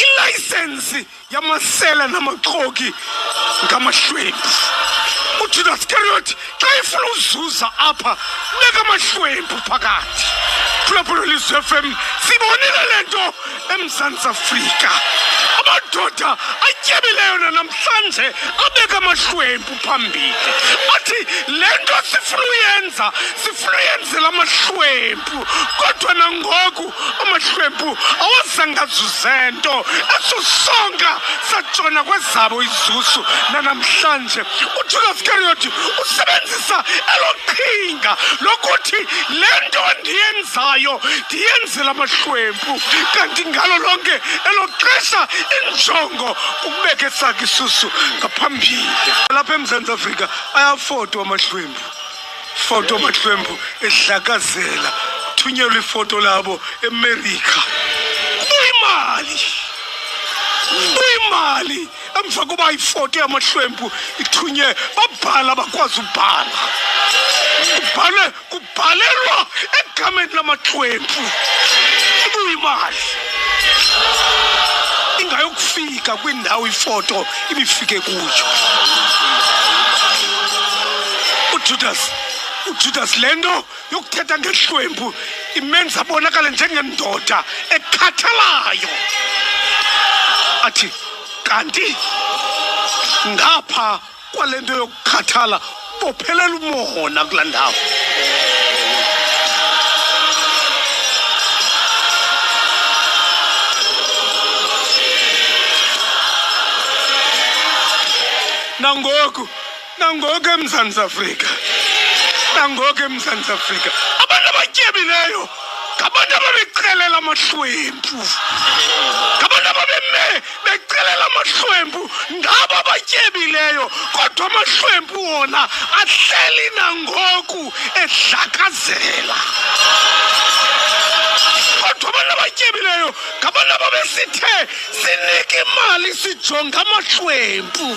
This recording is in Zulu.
ilicense yamasela namaxoki ngamahlwempu. uJudas Iscariot xa efuna uzuza apha beka amahlwempu phakathi. Phulaphula Lizwi FM sibonile lento eMzantsi Afrika. Amadoda atyebileyo namhlanje abeka amahlwempu phambili. Athi lento sifuna uyenzela amahlwempu. Kodwa nangoku amahlwempu awazangazuzento. Esusonga satshona kwezabo izusu namhlanje. uJudas Iscariot usebenzisa eloqhinga lokuthi lento ndiyenzayo ndiyenzela amahlwempu. Kanti ngalo lonke eloxesha injongo ukubeka esakhe isusu ngaphambili. Lapha eMzantsi Afrika ayafotwa amahlwempu. Foto amahlwempu ehlakazela. Thunyelwe ifoto labo eAmerica. Uyimali. Emva kuba ifoto yamahlwempu ithunye babhala bakwazi ubhala. Kubhalelwa egameni lamahlwempu. Uyimali. Ingayokufika kwindawo ifoto ibifike kuyo. uJudas lento yokuthetha ngehlwempu imenza abonakale njengendoda ekhathalayo. Athi kanti ngapha kwalento yokukhathala bophelela umona kulaa ndawo. Nangoku eMzantsi Afrika. Abantu abatyebileyo ngabantu ababeqelela amahlwempu. Ngabantu ababeme beqelela amahlwempu ngabo abatyebileyo. Kodwa amahlwempu wona ahleli nangoku ehlakazela. Kodwa abantu abatyebileyo ngabantu ababesithe sinika imali sijonga amahlwempu.